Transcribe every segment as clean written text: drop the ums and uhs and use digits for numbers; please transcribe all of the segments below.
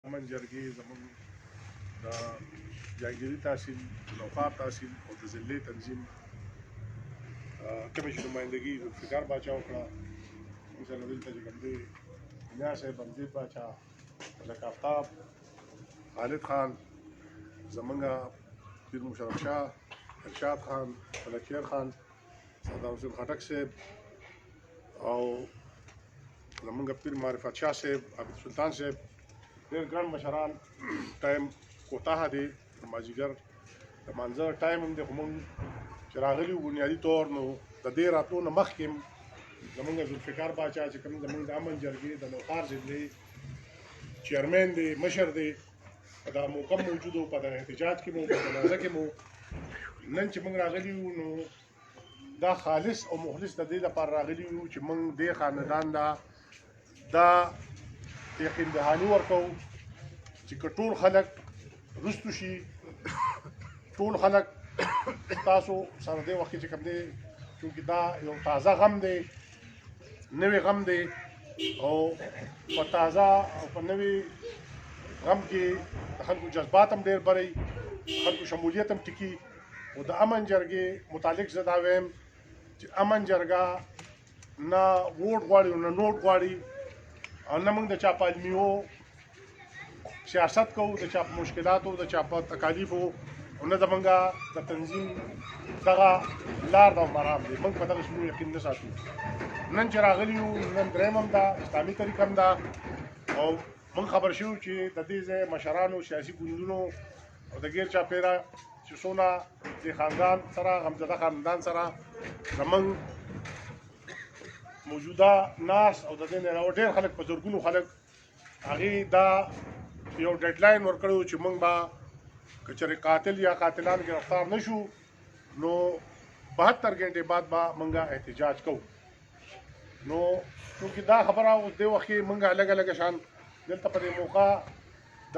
امن جرګې زموږ د جهانګیري تحصیل نوخاب تحصیل او د ضلعي تنظیم کومې چې نمایندګي ذوالفقار باچا وکړه موږ سره دلته چې کوم دی نیا صاحب امجد باچا ملک آفتاب خالد خان زمونږ پیر مشرف شاه ارشاد خان ملکیار خان سردار حسین خټک صاحب او زمونږ پیر معرفت شاه صاحب عابد سلطان صاحب ډېر ګڼ مشران ټایم کوتاه دی مازدیګر د مانځه ټایم هم دی خو موږ چې راغلي وو بنیادي طور نو د دې راتلو نه مخکې زمونږ ذوالفقار باچا چې کوم زمونږ د امن جرګې د نوخار ضلعي چیرمین دی مشر دی په دغه موقع موجود وو په دغه احتجاج کې مو په جنازه کې مو نن چې موږ راغلي وو نو دا خالص او مخلص د دې لپاره راغلي وو چې موږ دې خاندان دا یقین دهاني ورکوو چې که ټول خلک رستو شي ټول خلک تاسو سره دې وخت کې چې کوم دی چونکې دا یو تازه غم دی نوی غم دی او په تازه او په نوی غم کې د خلکو جذبات هم ډېر بری خلکو شمولیت هم ټکي او د امن جرګې متعلق زه دا وایم چې امن جرګه نه ووټ غواړي نه نوټ غواړي او نه موږ د چا په علمیو سیاست کوو د چا په مشکلاتو د چا په تکالیفو او نه زمونږ د تنظیم دغه لار د مرام دی موږ په دغه شنو یقین نه ساتو نن چې راغلي یو نن درېیم هم ده اسلامي طریق هم ده او موږ خبر شوو چې د دې ځای مشرانو سیاسي ګوندونو او د غیر چاپېره چې څونه د خاندان سره غمزده خاندان سره زموږ موجوده ناس او د دې نه ډېر خلک په زرګونو خلک هغې دا یو ډیډلاین ورکړی چې موږ به که چېرې قاتل یا قاتلان ګرفتار نه شو نو 72 غنټې بعد به موږ احتجاج کوو نو چونکې دا خبره اوس دې وخت کې موږ لږه لږه شان دلته په دې موقع د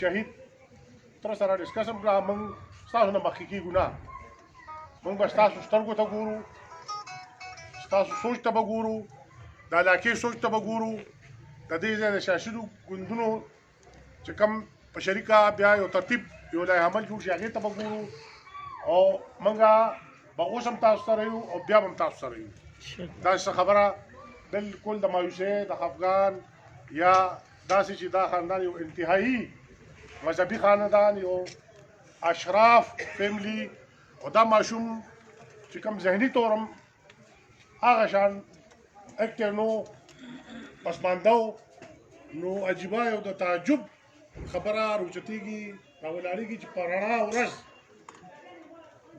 شهید تر سره ډسکس هم کړه موږ ستاسو نه مخکې کېږو نه موږ به ستاسو سترګو ته ګورو ستاسو سوچ ته به ګورو د علاقې سوچ ته به ګورو د دې ځای د سیاسي ګوندونو چې کوم په شریکه بیا یو ترتیب یو لایحه عمل جوړ شي هغې ته به ګورو او موږ به اوس هم تاسو سره یو او بیا به هم تاسو سره یو دا څه خبره بالکل د مایوسۍ د خفګان یا داسې چې دا خاندان یو انتهایی مذهبي خاندان یو اشراف فیملی او دا ماشوم چې کوم ذهني طور هم هغه شان اکټیو نو پسمانده نو عجیبه یو د تعجب خبره راوچتېږي راولاړېږي چې په رڼا ورځ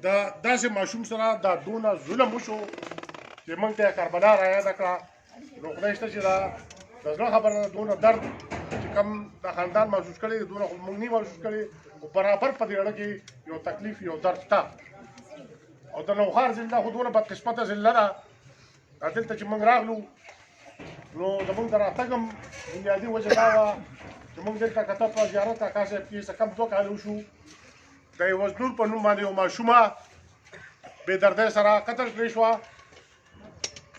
دا داسې ماشوم سره دا دونه ظلم وشو چې موږ ته کربلا رایاده کړه نو خدای شته چې دا د زړه خبره ده دونه درد چې کوم د خاندان محسوس کړی دونه خو موږ نه محسوس کړی خو برابر په دې اړه کې یو تکلیف یو درد شته او د نوخار ضلع خو دونه بدقسمته ضلع ده دلته چې موږ راغلو نو زموږ د راتګ هم بنیادي وجه دا وه چې موږ دلته کته په زیارت اکا صاحب کې څه کم 2 کاله وشو د یوه زلور په نوم باندې یو ماشومه بې دردۍ سره قتل کړې شوه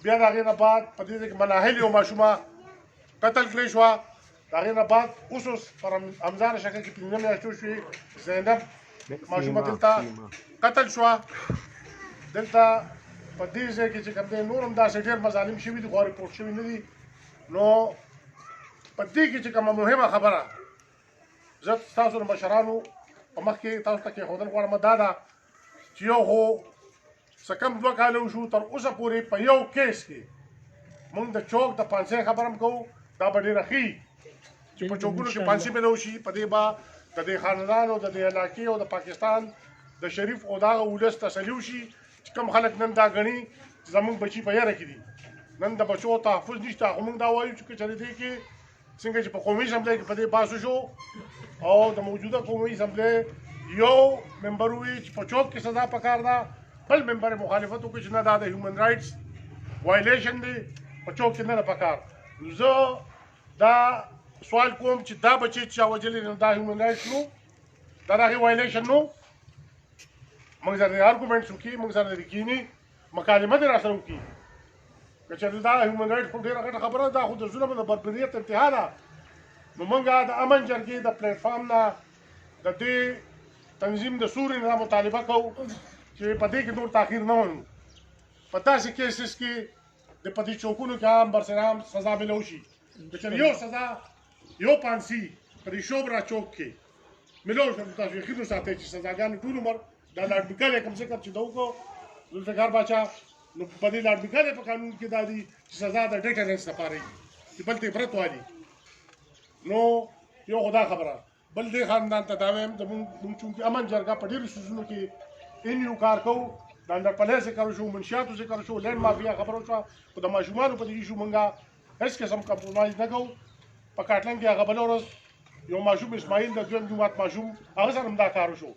بیا د هغې نه بعد په دې ځای کې مناهل یو ماشومه قتل کړې شوه د هغې نه بعد اوس پر همزانه شکل کې 15 میاشتې وشوې زینب ماشومه دلته قتل شوه دلته په دې ځای کې چې کوم دی نور هم داسې ډېر مظالم شوي دي خو رپورټ شوي نه دي نو په دې کې چې کومه مهمه خبره زه ستاسو د مشرانو په مخ کې تاسو ته کېښودل غواړم دا ده چې یو خو څه کم 2 کاله وشو تر اوسه پورې په یو کیس کې موږ د چوک د پانسۍ خبره هم کوو دا به ډېره ښي چې په چوکونو کې پانسۍ پیدا وشي په دې به د دې خاندان او د دې علاقې او د پاکستان د شریف او دغه ولس تسلي وشي چې کوم خلک نن دا ګڼي چې زموږ بچي په یاره کې دي نن د بچو تحفظ نشته خو موږ دا وایو چې که چېرې دې کې څنګه چې په قومي اسمبلۍ کې په دې بحث وشو او د موجوده قومي اسمبلۍ یو ممبر ووایي چې په چوک کې سزا پکار ده بل ممبر مخالفت وکړي چې نه دا د هیومن رایټس وایلیشن دی په چوک کې نه ده پکار زه دا سوال کوم چې دا بچي چا وجلې نو دا هیومن رایټس نو دا د هغې وایلیشن نو موږ سره د ارګومنټس وکړي موږ سره د کینی مکالمه دې راسره وکړي که چېرې دا هیومن رایټس خو ډېره غټه خبره ده دا خو د ظلم د بربریت انتها ده نو موږ د امن جرګې د پلیټفارم نه د دې تنظیم د سوري نه مطالبه کوو چې په دې کې نور تاخیر نه ونو په داسې کیسز کې د په دې چوکونو کې عام برسرام سزا ملو شي چې یو سزا یو پانسي په دې شوبرا چوک کې ملو شي تاسو یې خو ساتي چې سزاګانې ټول عمر دا لاډبیکل کم څه کم چې دوکو ذوالفقار باچا نو په دې لاډبیکل په قانون کې دا دي چې سزا د ډیټرنس لپاره چې بل ته برت والی نو یو خدا خبره بل دې خاندان ته دا وایم زموږ چونکې امن جرګه په ډېرو سیزونو کې یو کار کوو د انډر پله ذکر شو منشیاتو ذکر شو لینډ مافیا خبرو شوه خو د ماشومانو په دې ایشو موږ هېڅ قسم کمپرومایز نه کوو په کاټلن کې هغه بله ورځ یو ماشوم اسماعیل د دویم جومات ماشوم هغه سره هم دا کار وشو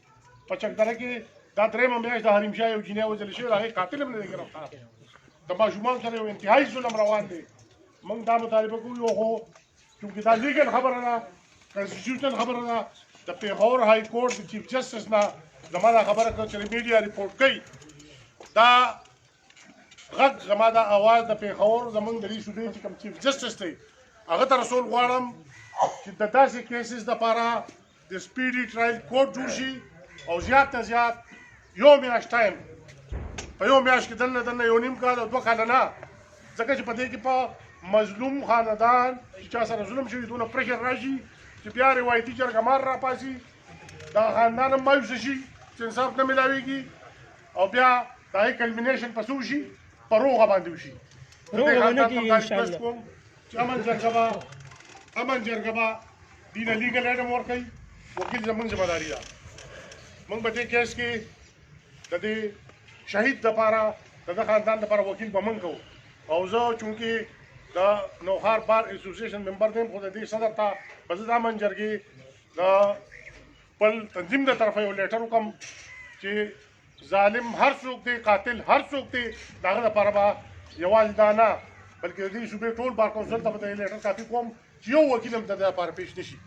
په چکدره کې دا درېیمه میاشت د حریم شاه یو جینۍ وژل شوی هغې قاتل هم نه دی ګرفتار د ماشومانو سره یو انتهایي ظلم روان دی موږ دا مطالبه کوو یو خو چونکې دا لیګل خبره ده کنسټیټیوشنل خبره ده د پیښور های کورټ د چیف جسټس نه زما دا خبره کړه چې میډیا ریپورټ کوي دا غږ زما دا اواز د پیښور زموږ د دې صوبې چې کوم چیف جسټس دی هغه ته رسول غواړم چې د داسې کیسز دپاره د سپیډي ټرایل کورټ جوړ شي او زیات نه زیات یو میاشت ټایم په یو میاشت کې دننه یو نیم کال او 2 کاله نه ځکه چې په دې کې په مظلوم خاندان چې چا سره ظلم شوي دونه پرشر راشي چې بیا روایتي جرګه مار راپاسي دا خاندان هم مایوسه شي چې انصاف نه میلاویږي او بیا د هغې کلمینیشن په څه وشي په روغه باندې وشي چې امن جرګه به دې نه لیګل ایډم ورکوي وکیل زموږ ذمه داري ده موږ په دې کیس کې د دې شهید دپاره د ده خاندان دپاره وکیل به موږ کوو او زه چونکې د نوخار بار اسوسیشن ممبر دیم خو د دې صدر ته به زه د امن جرګې د خپل تنظیم د طرفه یو لیټر وکړم چې ظالم هر څوک دی قاتل هر څوک دی د هغه دپاره به یوازې دا نه بلکې د دې صوبې ټول بار کونسل ته به د لیټر کاپي کوم چې یو وکیل هم د دې لپاره پیش نه شي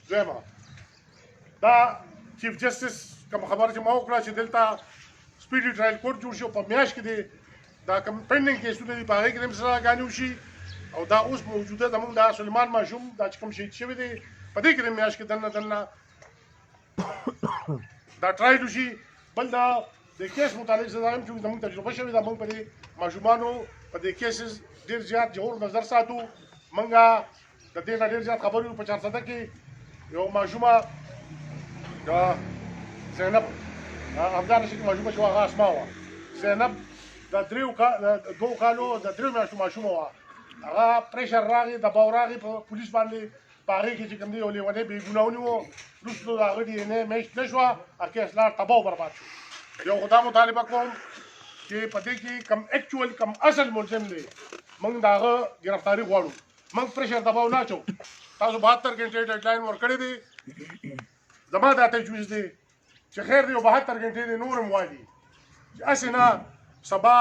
دویمه دا چیف جسټس کوم خبره چې ما وکړه چې دلته سپیډي ټرایل کورټ جوړ شي او په میاشت کې دی دا کوم پینډینګ کیسونه دي په هغې کې هم سزاګانې وشي او دا اوس موجوده زموږ دا سلیمان ماشوم دا چې کوم شهید شوی دی په دې کې د میاشت کې دننه دا ټرایل وشي بل دا د کیس متعلق سزا هم چې زموږ تجربه شوې ده موږ په دې ماشومانو په دې کیسز ډېر زیات جوړ نظر ساتو موږ د دې نه ډېر زیات خبرې یو په 400 کې یو ماشومه د زینب افغان شي ماشومه چې هغه اسما وه زینب د 2 کالو د 3 میاشتو ماشومه وه هغه پریشر راغی دباو راغی په پولیس باندې په هغې کې چې کوم دی یو لیونی بېګناه ونیو وروسته د هغه ډي ان اې میشت نه شوه هغه کیس لا تباه و برباد شو یو خو دا مطالبه کوم چې په دې کې کم اکچوال کم اصل ملزم دی موږ د هغه ګرفتاري غواړو موږ پریشر دباو نه اچو تاسو 72 غنټې ډیډلاین ورکړی دی زما دا تجویز دی چې خیر دی 72 غنټې دی نور هم وایي هسې نه سبا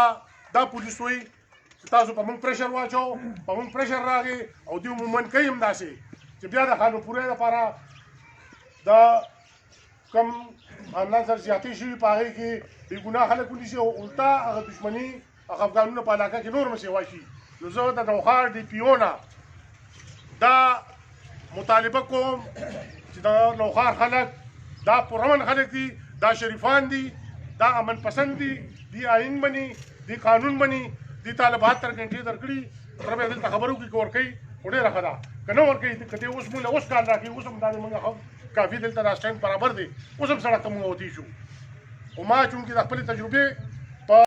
دا پولیس وایي چې تاسو په موږ پریشر واچو په موږ پریشر راغی او دوی مومن کوي هم داسې چې بیا د خانپورې دپاره د کم خاندان سره زیاتې شوي په هغې کې بېګناه خلک ونیسي او الټا هغه دښمني هغه افغانونه په علاقه کې نور هم سیوا شي نو زه د نوخار ډي پي او نه دا مطالبه کوم چې د نوخار خلک دا پرامن خلک دي دا شریفان دي دا امن پسند دي دی آئین مني دی قانون مني دی طالب 72 غنټې درکړي تر به دلته خبرو کې ورکوي خو ډېره ښه ده که نه ورکوي که دې اوس موږ اوس کال راکوي اوس هم دا موږ کافي دلته دا سټینډ برابر دی اوس هم سړک ته موږ وتي شو خو ما چونکې د خپلې تجربې